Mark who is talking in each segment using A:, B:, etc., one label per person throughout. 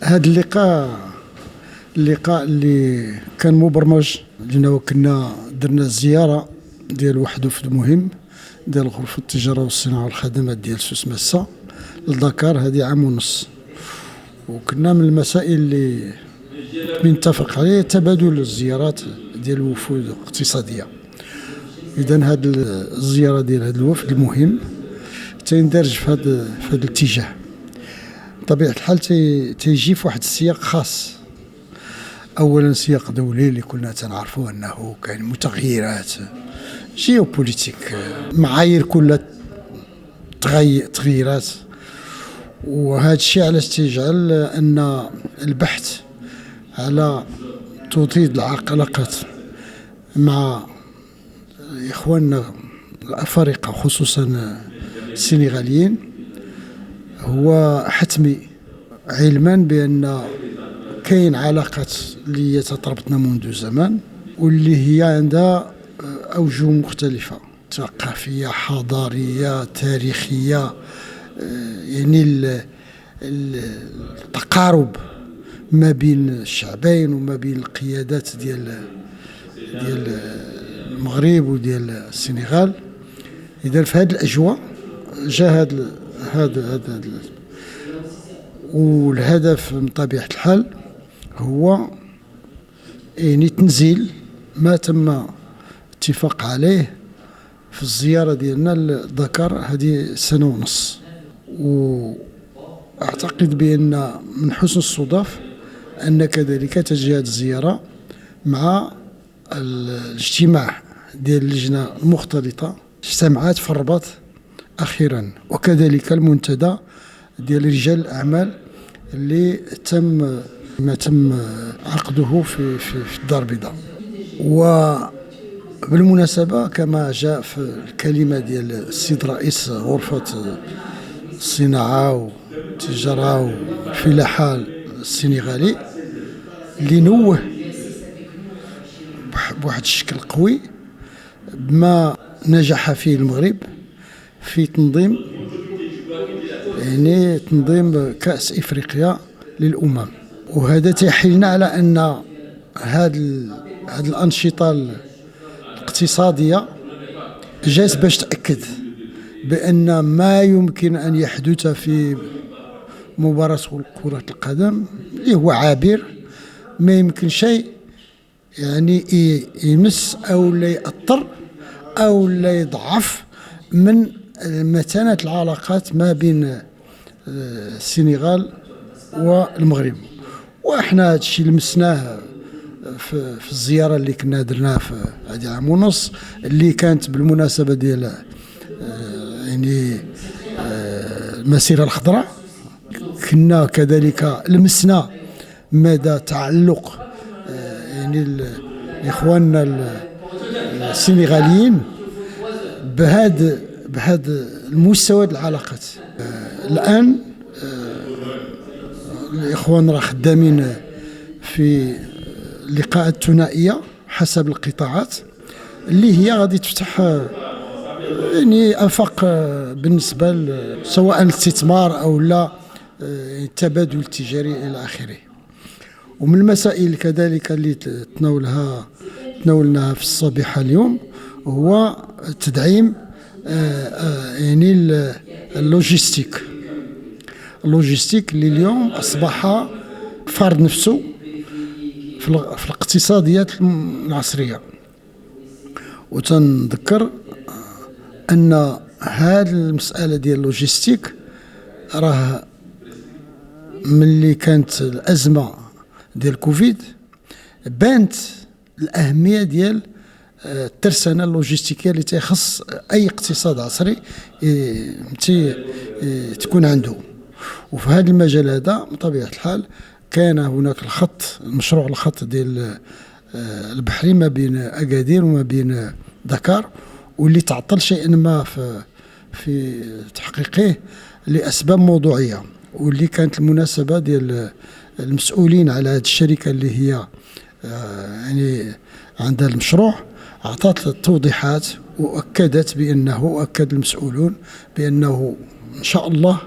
A: هذا اللقاء اللي كان مبرمج لنا، وكنا درنا زياره ديال واحد وفد مهم ديال غرفه التجاره والصناعه والخدمات ديال سوس مسا لدكار. هذه عام ونص، وكنا من المسائل اللي بنتفق عليه تبادل الزيارات ديال الوفود الاقتصاديه. اذا هذه الزياره ديال هذا الوفد المهم تندرج في هذا الاتجاه. بطبيعه الحال تيجي في واحد السياق خاص. اولا سياق دولي اللي كلنا تنعرفوا انه كاين متغيرات جيوبوليتيك، معايير كلها تغيرات، وهذا الشيء علاش تيجعل ان البحث على توطيد العلاقات مع اخواننا الافارقه خصوصا السنغاليين هو حتمي، علما بان كاين علاقات اللي تتربطنا منذ زمان واللي هي عندها اوجه مختلفه، ثقافيه، حضاريه، تاريخيه. يعني التقارب ما بين الشعبين وما بين القيادات ديال المغرب وديال السنغال. اذا في هذه الاجواء جاء هذا والهدف من طبيعه الحال هو يعني تنزيل ما تم اتفاق عليه في الزياره ديالنا لدكار هذه سنه ونص. واعتقد بان من حسن الصدف ان كذلك تجي هذه الزياره مع الاجتماع ديال اللجنه المختلطه اجتمعات في الرباط اخيرا، وكذلك المنتدى ديال رجال الاعمال اللي تم عقده في الدار البيضاء. وبالمناسبه كما جاء في الكلمه ديال السيد رئيس غرفه الصناعه والتجاره والفلاحه السنغالي، اللي نوه بواحد الشكل قوي بما نجح فيه المغرب في تنظيم كأس إفريقيا للأمم. وهذا تيحيلنا على أن هذه الأنشطة الاقتصادية جات باش تأكد بأن ما يمكن أن يحدث في مباراة كرة القدم اللي هو عابر ما يمكن شيء يعني يمس أو لا يأثر أو لا يضعف من متانة العلاقات ما بين السنغال والمغرب. واحنا هذا الشيء لمسناه في الزياره اللي كنا درناها في هذه عام ونص، اللي كانت بالمناسبه ديال يعني المسيره الخضراء. كنا كذلك لمسنا مدى تعلق يعني اخواننا السنغاليين بهذا المستوى العلاقات. الان الاخوان راه خدامين في لقاءات ثنائيه حسب القطاعات اللي هي غادي تفتح يعني افاق بالنسبه سواء الاستثمار او لا التبادل التجاري الى اخره. ومن المسائل كذلك اللي تناولناها في الصبيحه اليوم هو تدعيم يعني اللوجستيك اللي اليوم اصبح فرض نفسه في الاقتصاديات العصريه. وتنذكر ان هذه المساله ديال اللوجستيك راه ملي كانت الازمه ديال كوفيد بانت الاهميه ديال الترسانه اللوجستيكيه اللي تخص اي اقتصاد عصري تكون عنده. وفي هذا المجال هذا بطبيعه الحال كان هناك مشروع الخط ديال البحري ما بين اكادير وما بين دكار، واللي تعطل شيئا ما في تحقيقه لاسباب موضوعيه، واللي كانت المناسبه ديال المسؤولين على هذه الشركه اللي هي يعني عندها المشروع اعطت توضيحات واكدت بانه اكد المسؤولون بانه ان شاء الله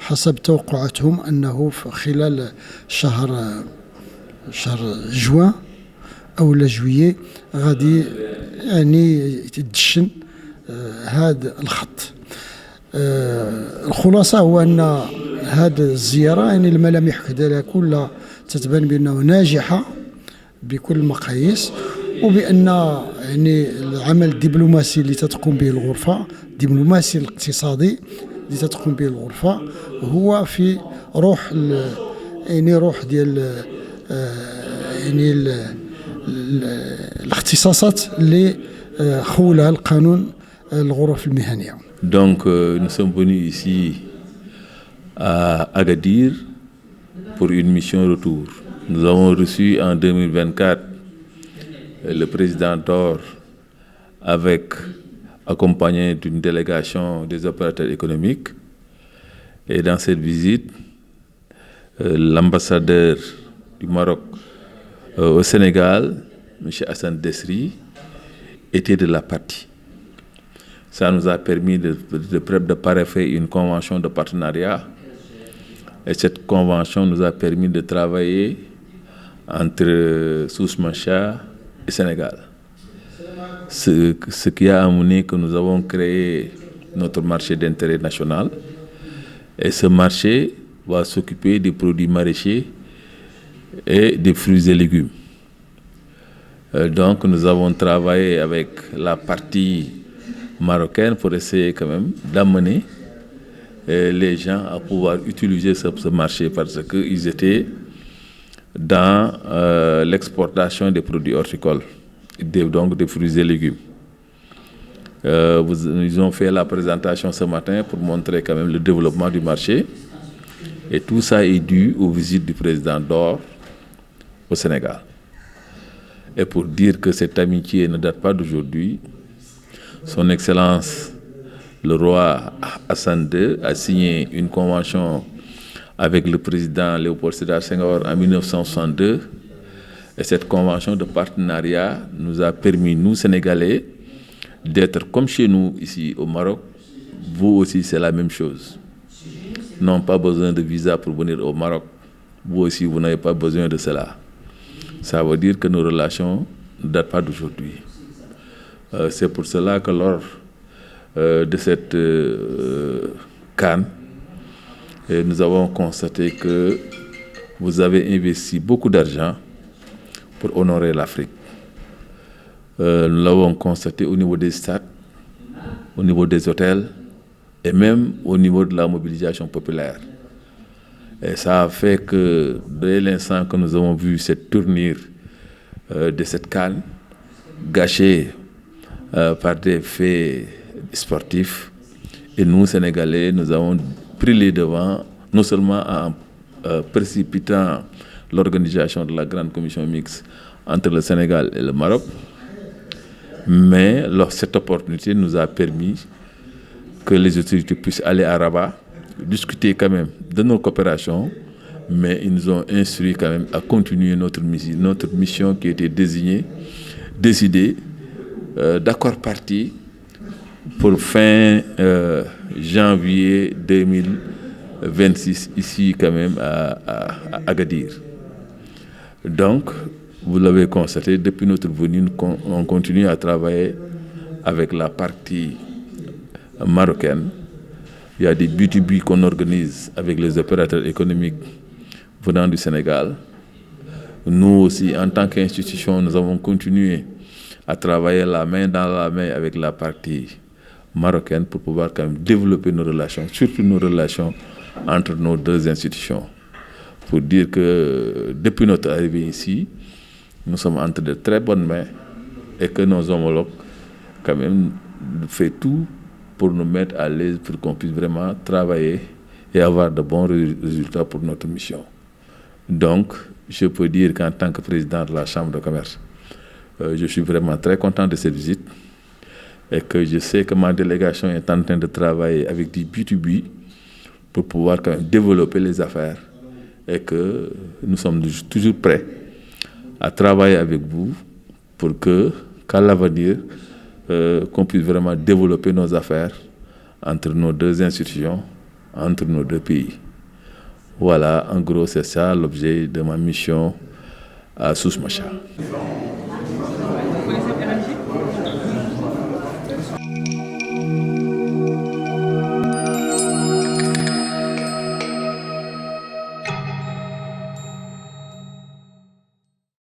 A: حسب توقعاتهم أنه خلال شهر جوان أو لا جويي غادي يعني يتدشن هذا الخط. الخلاصة هو أن هذه الزيارة يعني الملامح كذلك كلها تتبان بأنه ناجحة بكل المقاييس، وبأن يعني العمل الدبلوماسي اللي تتقوم به الغرفة، الدبلوماسي الاقتصادي اللي تتقوم به الغرفة، هو في روح يعني روح ديال يعني الاختصاصات اللي خولها القانون الغرف المهنية.
B: Donc nous sommes venus ici à Agadir pour une mission retour. Nous avons reçu en 2024 le président d'OR accompagné d'une délégation des opérateurs économiques. Et dans cette visite, l'ambassadeur du Maroc au Sénégal, M. Hassan Desri, était de la partie. Ça nous a permis de paraffer une convention de partenariat. Et cette convention nous a permis de travailler entre Souss-Mancha et Sénégal. Ce qui a amené que nous avons créé notre marché d'intérêt national. Et ce marché va s'occuper des produits maraîchers et des fruits et légumes. Donc nous avons travaillé avec la partie marocaine pour essayer quand même d'amener les gens à pouvoir utiliser ce marché parce qu'ils étaient dans l'exportation des produits horticoles, donc des fruits et légumes. Ils ont fait la présentation ce matin pour montrer quand même le développement du marché. Et tout ça est dû aux visites du président d'OR au Sénégal. Et pour dire que cette amitié ne date pas d'aujourd'hui, Son Excellence le roi Hassan II a signé une convention avec le président Léopold Sédar Senghor en 1962. Et cette convention de partenariat nous a permis, nous Sénégalais, d'être comme chez nous ici au Maroc. Vous aussi, c'est la même chose. Non, pas besoin de visa pour venir au Maroc. Vous aussi, vous n'avez pas besoin de cela. Ça veut dire que nos relations ne datent pas d'aujourd'hui. C'est pour cela que lors de cette CAN, nous avons constaté que vous avez investi beaucoup d'argent pour honorer l'Afrique. Nous l'avons constaté au niveau des stades, au niveau des hôtels et même au niveau de la mobilisation populaire. Et ça a fait que dès l'instant que nous avons vu cette tournure de cette CAN gâchée par des faits sportifs, et nous, Sénégalais, nous avons pris les devants, non seulement en précipitant l'organisation de la grande commission mixte entre le Sénégal et le Maroc, mais cette opportunité nous a permis que les autorités puissent aller à Rabat, discuter quand même de nos coopérations, mais ils nous ont instruit quand même à continuer notre mission qui était décidée d'accord parti pour fin janvier 2026 ici quand même à Agadir. Donc, vous l'avez constaté, depuis notre venue, on continue à travailler avec la partie marocaine. Il y a des B2B qu'on organise avec les opérateurs économiques venant du Sénégal. Nous aussi, en tant qu'institution, nous avons continué à travailler la main dans la main avec la partie marocaine pour pouvoir quand même développer nos relations, surtout nos relations entre nos deux institutions. Pour dire que depuis notre arrivée ici, nous sommes entre de très bonnes mains et que nos homologues quand même font tout pour nous mettre à l'aise pour qu'on puisse vraiment travailler et avoir de bons résultats pour notre mission. Donc, je peux dire qu'en tant que président de la Chambre de commerce, je suis vraiment très content de cette visite et que je sais que ma délégation est en train de travailler avec du B2B pour pouvoir quand même développer les affaires et que nous sommes toujours prêts à travailler avec vous pour qu'à l'avenir, qu'on puisse vraiment développer nos affaires entre nos deux institutions, entre nos deux pays. Voilà, en gros, c'est ça l'objet de ma mission à Souss Macha.